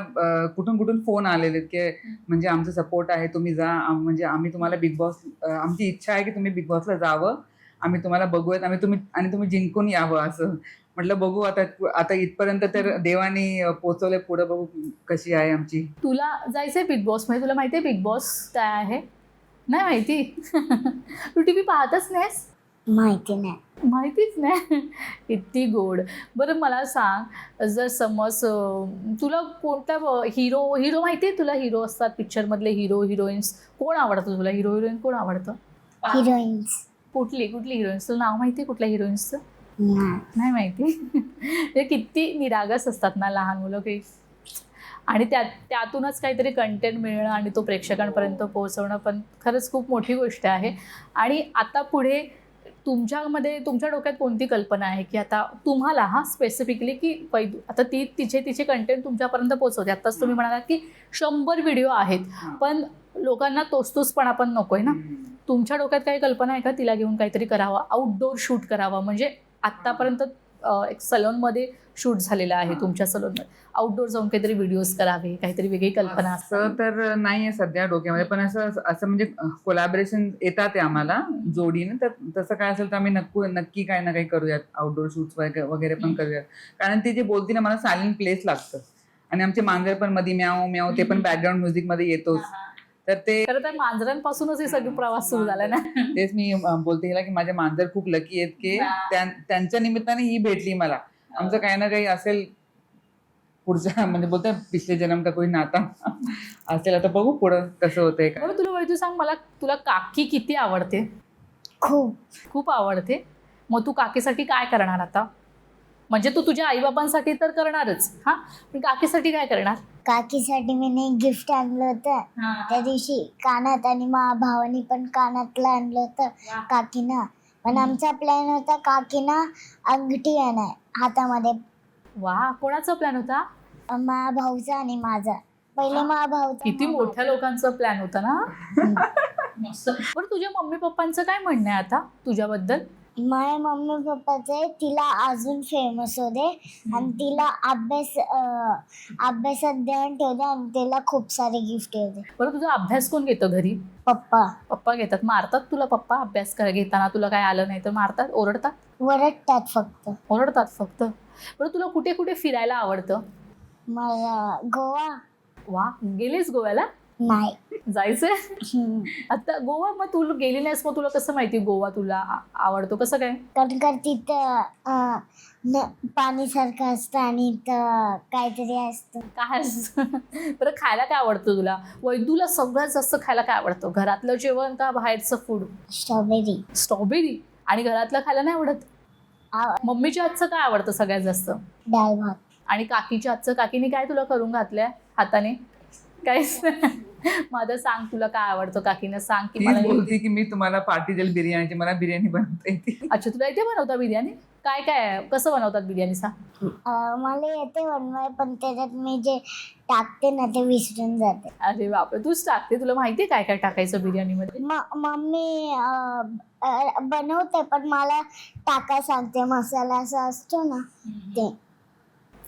कुठून फोन आलेले की म्हणजे आमचं सपोर्ट आहे, तुम्ही जा, म्हणजे आम्ही तुम्हाला बिग बॉस, आमची इच्छा आहे की तुम्ही बिग बॉसला जावं, आम्ही तुम्हाला बघूयात, तुम्ही जिंकून यावं. असं म्हटलं बघू. आता इथपर्यंत तर देवाने पोहोचवलंय, पुढे बघू कशी आहे आमची. तुला जायचंय बिग बॉस मध्ये? तुला माहितीये बिग बॉस काय आहे? नाही माहिती? तू टीव्ही पाहतच नाहीस? माहिती नाही. माहितीच नाही. किती गोड. बरं, मला सांग, जर समज तुला कोणता हिरो माहितीये तुला? हिरो असतात पिक्चरमधले, हिरोईन्स कोण आवडतं तुला? हिरोईन कोण आवडतं? हिरोईन्स. कुठली हिरोईन्स? तुला नाव माहिती कुठल्या हिरोईन्सचं? नाही माहिती. ते किती निरागस असतात ना लहान मुलं की, आणि त्यातूनच काहीतरी कंटेंट मिळणं आणि तो प्रेक्षकांपर्यंत पोहोचवणं पण खरंच खूप मोठी गोष्ट आहे. आणि आता पुढे तुमच्या डोक्यात कोणती कल्पना आहे की आता तुम्हाला स्पेसिफिकली की आता तिचे कंटेंट तुमच्यापर्यंत पोहोचवते? आत्ताच तुम्ही म्हणालात की 100 व्हिडिओ आहेत, पण लोकांना तोचपणा पण नकोय ना. तुमच्या डोक्यात काही कल्पना आहे का तिला घेऊन काहीतरी करावं, आउटडोर शूट करावं? म्हणजे आत्तापर्यंत एक सलूनमध्ये शूट झालेलं आहे तुमच्या सलूनमध्ये, आउटडोर जाऊन काहीतरी व्हिडिओज करावे, काहीतरी वेगळी कल्पना असते. असं तर नाही आहे सध्या डोक्यामध्ये, पण असं असं म्हणजे कोलॅबरेशन येतात आहे आम्हाला जोडीने, तर तसं काय असेल तर आम्ही नक्की काही ना काही करूयात, आउटडोर शूट्स वगैरे पण करूयात. कारण ती जे बोलती ना, मला सायलेंट प्लेस लागतं. आणि आमचे मांजर पण मध्ये म्याव म्याव ते पण बॅकग्राऊंड म्युझिक मध्ये येतोच. तर ते खरं तर मांजरांपासूनच हे सगळं प्रवास सुरू झाला ना. तेच मी बोलते हिला की माझे मांजर खूप लकी आहेत की त्यांच्या निमित्ताने ही भेटली मला. आमचं काही ना काही असेल पुढच्या, म्हणजे बोलते पिछले जन्म का कोई नाता असेल. आता बघू पुढं कसं होतंय काय. बरं तुला वैजू सांग, मला तुला काकी किती आवडते? खूप. खूप आवडते. मग तू काकीसाठी काय करणार आता? म्हणजे तू तुझ्या आईबाबांसाठी तर करणारच, हा, पण काकीसाठी काय करणार? काकीसाठी मी गिफ्ट आणलं होतं त्या दिवशी कानात, आणि भावानी पण कानातलं आणलं होतं काकीनं. पण आमचा प्लॅन होता काकीनं अंगठी आणाय हातामध्ये. वा, कोणाचा प्लॅन होता? भाऊचा आणि माझा. पहिले भाऊचा. किती मोठ्या लोकांचा प्लॅन होता ना. बरं तुझ्या मम्मी पप्पांचं काय म्हणणं आहे आता तुझ्याबद्दल? माझ्या मम्मी पप्पाचे तिला अजून फेमस होते आणि तिला अभ्यासात ध्यान ठेवते आणि तिला खूप सारे गिफ्ट होते. बरं तुझा अभ्यास कोण घेतं घरी? पप्पा. पप्पा घेतात. मारतात तुला पप्पा अभ्यास घेताना? तुला काय आलं नाही तर मारतात, ओरडतात? वरडतात फक्त. ओरडतात फक्त. बरं तुला कुठे कुठे फिरायला आवडतं? मला गोवा. वा, गेलीस गोव्याला? नाही. जायचंय आता गोवा? मग तू गेली नाहीस, मग तुला कसं माहिती गोवा तुला आवडतो? कसं काय? कारण का तिथं पाणी सारखं असतं आणि इथं काहीतरी असतं. काय असतं? बरं खायला काय आवडतं तुला? वैदूला सगळ्यात जास्त खायला काय आवडतं? घरातलं जेवण का बाहेरचं फूड? स्ट्रॉबेरी. स्ट्रॉबेरी. आणि घरातलं खायला नाही आवडत? मम्मीच्या हातचं काय आवडतं सगळ्यात जास्त? डाळ भात. आणि काकीच्या हातचं? काकीने काय तुला करून घातलंय हाताने? काहीच माझं सांग, तुला काय आवडतं? काकीनं सांग की मला. बोलते की मी तुम्हाला पार्टी देईल बिर्याणीची, मला बिर्याणी बनवता येते. अच्छा, तुला इथे बनवता बिर्याणी? काय काय कसं बनवतात बिर्याणी सांग? मला येते बनवाय, पण त्याच्यात मी जे टाकते ना ते विसरून जाते. अरे बापरे, तूच टाकते? तुला माहितीये काय काय टाकायचं बिर्याणीमध्ये? मम्मी बनवते, पण मला टाकाय सांगते. मसाला असा असतो ना ते.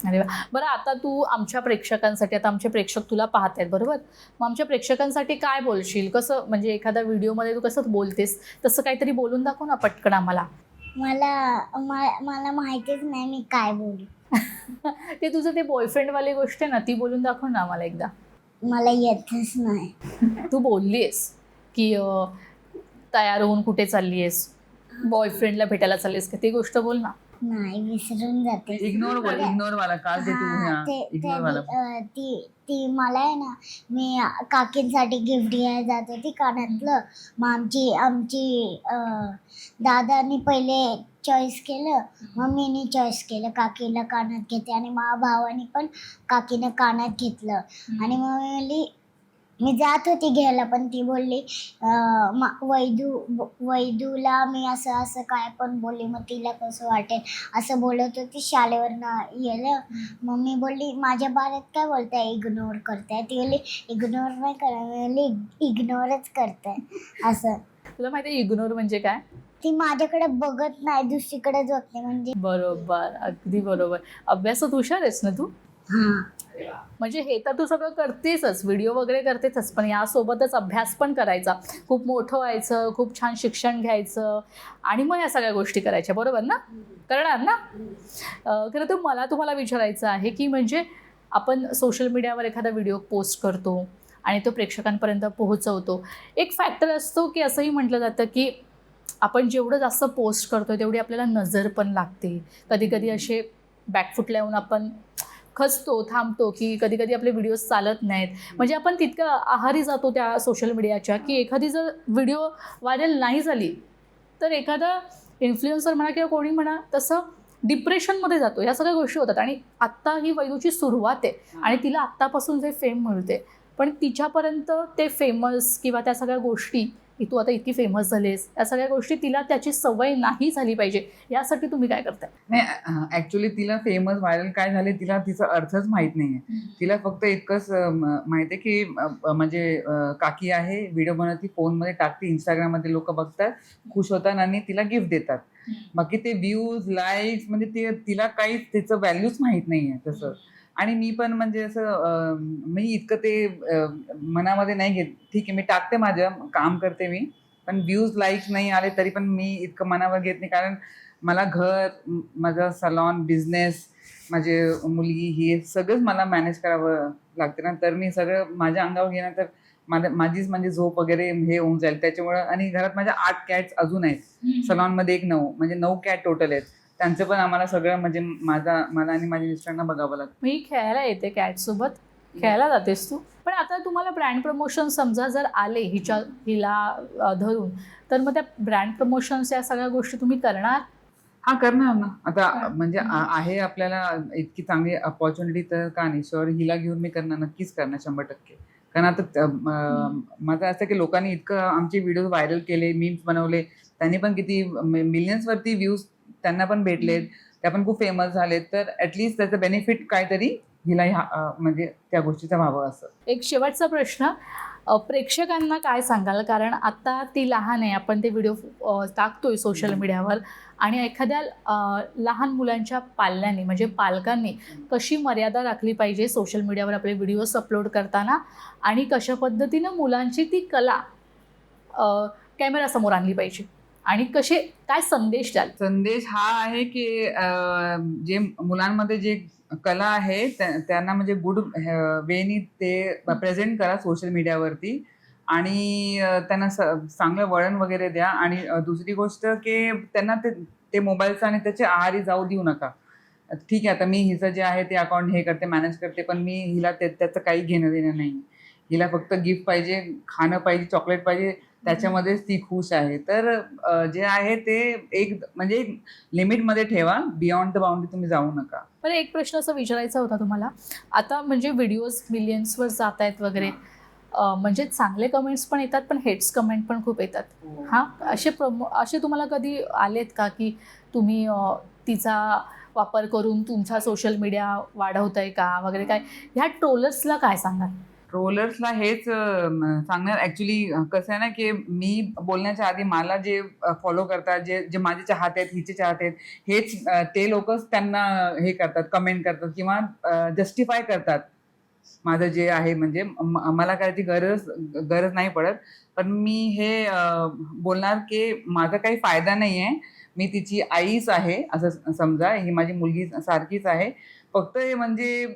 अरे वा. बरं आता तू आमच्या प्रेक्षकांसाठी, आता आमचे प्रेक्षक तुला पाहत आहेत बरोबर, मग आमच्या प्रेक्षकांसाठी काय बोलशील? कसं, म्हणजे एखाद्या व्हिडिओमध्ये तू कसं बोलतेस तसं काहीतरी बोलून दाखव ना पटकन आम्हाला. मला माहितीच नाही मी काय बोलू. ते तुझं ते बॉयफ्रेंडवाली गोष्ट आहे ना, ती बोलून दाखव ना आम्हाला एकदा. मला येतच नाही. तू बोललीस की तयार होऊन कुठे चालली आहेस, बॉयफ्रेंडला भेटायला चाललीस का, ती गोष्ट बोल ना. नाही, विसरून जाते. इग्नोर वाला काल ते तू इग्नोर वाला. ती मला आहे ना, मी काकींसाठी गिफ्ट घ्यायला जात होती कानातलं. मग आमची दादानी पहिले चॉईस केलं, मग मीनी चॉईस केलं काकीला कानात घेते, आणि माझ्या भावानी पण काकीनं कानात घेतलं. आणि मग मी म्हणली, मी जात होती घ्यायला, पण ती बोलली वैदूला मी असं काय पण बोलली, मग तिला कसं वाटेल असं बोलत होती. शाळेवरनं गेलं. मग मी बोलली, माझ्या बारेत काय बोलताय, इग्नोर करताय? ती बोलली इग्नोर नाही करा. मी बोलली इग्नोरच करताय असं. तुला माहिती आहे इग्नोर म्हणजे काय? ती माझ्याकडे बघत नाही, दुसरीकडे बघते. म्हणजे बरोबर, अगदी बरोबर. अभ्यासात हुशार आहेस ना तू? म्हणजे हे तर तू सगळं करतेसच, व्हिडिओ वगैरे करतेच, पण यासोबतच अभ्यास पण करायचा, खूप मोठं व्हायचं, खूप छान शिक्षण घ्यायचं, आणि मग या सगळ्या गोष्टी करायच्या, बरोबर ना? करणार ना? खरं तर मला तुम्हाला विचारायचं आहे की म्हणजे आपण सोशल मीडियावर एखादा व्हिडिओ पोस्ट करतो आणि तो प्रेक्षकांपर्यंत पोहोचवतो. एक फॅक्टर असतो की असंही म्हटलं जातं की आपण जेवढं जास्त पोस्ट करतो तेवढी आपल्याला नजर पण लागते. कधी कधी असे बॅकफूट लावून आपण खचतो, थांबतो, की कधी कधी आपले व्हिडिओज चालत नाहीत. म्हणजे आपण तितकं आहारी जातो त्या सोशल मीडियाच्या की एखादी जर व्हिडिओ व्हायरल नाही झाली तर एखादा इन्फ्लुएन्सर म्हणा किंवा कोणी म्हणा तसं डिप्रेशनमध्ये जातो. ह्या सगळ्या गोष्टी होतात. आणि आत्ता ही वैदूची सुरुवात आहे आणि तिला आत्तापासून जे फेम मिळते, पण तिच्यापर्यंत ते फेमस किंवा त्या सगळ्या गोष्टी, की तू आता इतकी फेमस झालीस, या सगळ्या गोष्टी तिला त्याची सवय नाही झाली पाहिजे, यासाठी तुम्ही काय करताय? नाही, ऍक्च्युली तिला फेमस व्हायरल काय झाले तिला तिचा अर्थच माहित नाहीये. तिला फक्त इतकंच माहिती आहे की म्हणजे काकी आहे, व्हिडिओ बनवती, फोनमध्ये टाकते, इंस्टाग्राममध्ये लोक बघतात, खुश होतात आणि तिला गिफ्ट देतात. बाकी ते व्ह्यूज लाईक्स म्हणजे ते तिला काहीच त्याचं व्हॅल्यूच माहित नाहीये तसं. आणि मी पण म्हणजे असं मी इतकं ते मनामध्ये नाही घेत. ठीक आहे, मी टाकते, माझं काम करते मी, पण व्ह्यूज लाईक्स नाही आले तरी पण मी इतकं मनावर घेत नाही. कारण मला घर, माझं सलॉन, बिझनेस, माझी मुलगी, हे सगळंच मला मॅनेज करावं लागते ना. तर मी सगळं माझ्या अंगावर घेणं तर माझीच म्हणजे झोप वगैरे हे होऊन जाईल त्याच्यामुळं. आणि घरात माझ्या 8 कॅट्स अजून आहेत, सलॉनमध्ये एक 9, म्हणजे 9 कॅट टोटल आहेत. त्यांचं पण आम्हाला सगळं म्हणजे मला आणि माझ्या मिस्टरांना बघावं लागतं. मी खेळायला येते कॅट सोबत, खेळायला जातेस तू. पण आता तुम्हाला ब्रँड प्रमोशन समजा जर आले हिला धरून, तर मग त्या ब्रँड प्रमोशन्स या सगळ्या गोष्टी तुम्ही करणार? हा, करणार ना. आता म्हणजे आहे आपल्याला इतकी चांगली अपॉर्च्युनिटी, तर का नाही, शुअर हिला घेऊन मी करणार, नक्कीच करणार 100%. कारण आता माझं असं की लोकांनी इतकं आमचे व्हिडिओ व्हायरल केले, मीम्स बनवले, त्यांनी पण किती मिलियन्स वरती व्ह्यूज त्यांना पण भेटलेत, त्या पण खूप फेमस झालेत. तर ॲटलिस्ट त्याचं बेनिफिट काहीतरी हिला म्हणजे त्या गोष्टीचं व्हावं असं. एक शेवटचा प्रश्न, प्रेक्षकांना काय सांगाल? कारण आता ती लहान आहे, आपण ते व्हिडिओ टाकतोय सोशल मीडियावर, आणि एखाद्या लहान मुलांच्या पाल्याने म्हणजे पालकांनी कशी मर्यादा राखली पाहिजे सोशल मीडियावर आपले व्हिडिओज अपलोड करताना, आणि कशा पद्धतीनं मुलांची ती कला कॅमेरासमोर आणली पाहिजे, आणि काय संदेश द्याल? संदेश हा आहे की जे मुलांमध्ये जे कला आहे त्यांना म्हणजे गुड वेनी ते प्रेझेंट करा सोशल मीडियावरती, आणि त्यांना चांगलं वळण वगैरे द्या. आणि दुसरी गोष्ट की त्यांना ते मोबाईलचं आणि त्याच्या आहारी जाऊ देऊ नका. ठीक आहे, आता मी हिचं जे आहे ते अकाउंट हे करते, मॅनेज करते, पण मी हिला त्याचं काही घेणं देणं नाही. हिला फक्त गिफ्ट पाहिजे, खाणं पाहिजे, चॉकलेट पाहिजे, त्याच्यामध्येच ती खुश आहे. तर जे आहे ते एक म्हणजे लिमिटमध्ये ठेवा, बियॉन्ड द बाउंड्री तुम्ही जाऊ नका. बरं, एक प्रश्न असा विचारायचा होता तुम्हाला. आता म्हणजे व्हिडिओज मिलियन्सवर जात आहेत वगैरे, म्हणजे चांगले कमेंट्स पण येतात, पण हेट्स कमेंट पण खूप येतात. हां, असे तुम्हाला कधी आलेत का की तुम्ही तिचा वापर करून तुमचा सोशल मीडिया वाढवताय का वगैरे काय? ह्या ट्रोलर्सला काय सांगाल? ट्रोलर्सला हेच सांगणार. ॲक्च्युली कसं आहे ना की मी बोलण्याच्या आधी मला जे फॉलो करतात, जे माझे चाहते आहेत, हिचे चाहते आहेत, हेच ते लोकच त्यांना हे करतात, कमेंट करतात किंवा जस्टिफाय करतात माझं जे आहे. म्हणजे मला करायची गरज नाही पडत. पण मी हे बोलणार की माझा काही फायदा नाही आहे. मी तिची आईच आहे असं समजा, ही माझी मुलगी सारखीच आहे. फक्त हे म्हणजे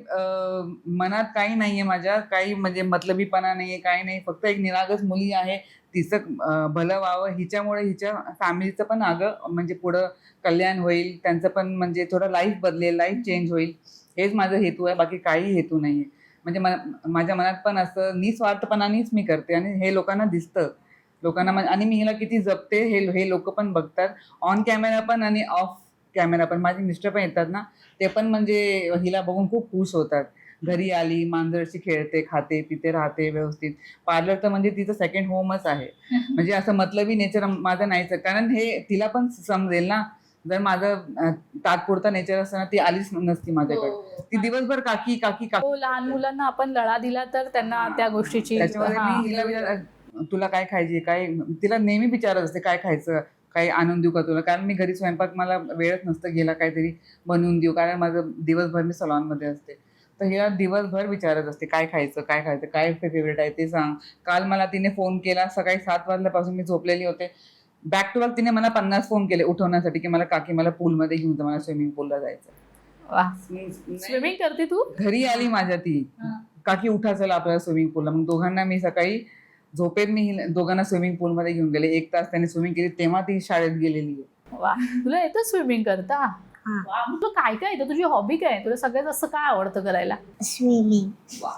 मनात काही नाही आहे माझ्या, काही म्हणजे मतलबीपणा नाही आहे, काही नाही. फक्त एक निरागस मुली आहे, तिचं भलं व्हावं, हिच्यामुळे हिच्या फॅमिलीचं पण म्हणजे पुढं कल्याण होईल, त्यांचं पण म्हणजे थोडं लाईफ बदलेल, लाईफ चेंज होईल. हेच माझं हेतू आहे, बाकी काही हेतू नाही आहे. म्हणजे माझ्या मनात पण असं निस्वार्थपणानेच मी करते, आणि हे लोकांना दिसतं. लोकांना आणि मी हिला किती जपते हे लोक पण बघतात, ऑन कॅमेरा पण आणि ऑफ कॅमेरा पण. माझे मिस्टर पण येतात ना, ते पण म्हणजे हिला बघून खूप खुश होतात. घरी आली, मांजरशी खेळते, खाते, पिते, राहते व्यवस्थित. पार्लर तर म्हणजे तिचं सेकंड होमच आहे. म्हणजे असं मतलबी नेचर माझं नाहीच. कारण हे तिला पण समजेल ना, जर माझं तात्पुरता नेचर असताना ती आलीच नसती माझ्याकडे. ती दिवसभर काकी काकी काकी. लहान मुलांना आपण लळा दिला तर त्यांना त्या गोष्टीची त्याच्यामध्ये मी हिला तुला काय खायची, काय, तिला नेहमी विचारत असते काय खायचं, काही आणून देऊ का तुला. कारण मी घरी स्वयंपाक, मला वेळच नसतं गेला काहीतरी बनवून देऊ, कारण माझं दिवसभर मी सलॉनमध्ये असते. तर हिला दिवसभर विचारत असते काय खायचं, काय खायचं, काय फेवरेट आहे ते सांग. काल मला तिने फोन केला सकाळी 7 वाजल्यापासून मी झोपलेली होते. बॅक टू बॅक तिने मला 50 फोन केले उठवण्यासाठी की मला काकी मला पूलमध्ये घेऊन जा, मला स्विमिंग पूलला जायचं. स्विमिंग करते तू? घरी आली माझ्या ती, काकी उठा चला आपल्याला स्विमिंग पूलला. मग दोघांना मी सकाळी झोपेत मी दोघांना स्विमिंग पूलमध्ये घेऊन गेले. 1 तास त्यांनी स्विमिंग केली, तेव्हा ती शाळेत गेलेली आहे. वा, तुला येतं स्विमिंग करता? वा, तुला काय काय येतं? तुझी हॉबी काय आहे? तुला सगळ्यात जास्त काय आवडतं करायला? स्विमिंग.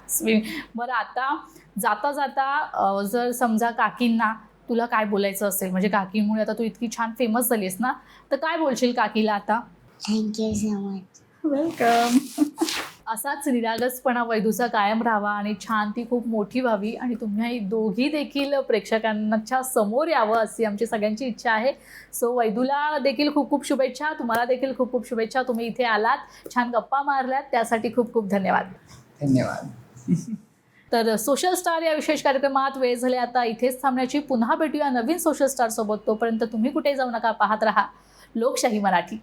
स्विमिंग. बरं, आता जाता जाता जर समजा काकींना तुला काय बोलायचं असेल, म्हणजे काकीमुळे आता तू इतकी छान फेमस झालीस ना, तर काय बोलशील काकीला आता? Thank you so much. वेलकम. असाच निरागसपणा वैदूचा कायम राहावा, आणि छान ती खूप मोठी व्हावी, आणि तुम्ही दोघी देखील प्रेक्षकांच्या समोर यावं अशी आमची सगळ्यांची इच्छा आहे. सो वैदूला देखील खूप खूप शुभेच्छा, तुम्हाला देखील खूप खूप शुभेच्छा. तुम्ही इथे आलात, छान गप्पा मारल्यात, त्यासाठी खूप खूप धन्यवाद. धन्यवाद. तर सोशल स्टार या विशेष कार्यक्रमात वेळ झाले आता इथेच थांबण्याची. पुन्हा भेटूया नवीन सोशल स्टार सोबत. तोपर्यंत तुम्ही कुठे जाऊ नका, पाहत राहा लोकशाही मराठी.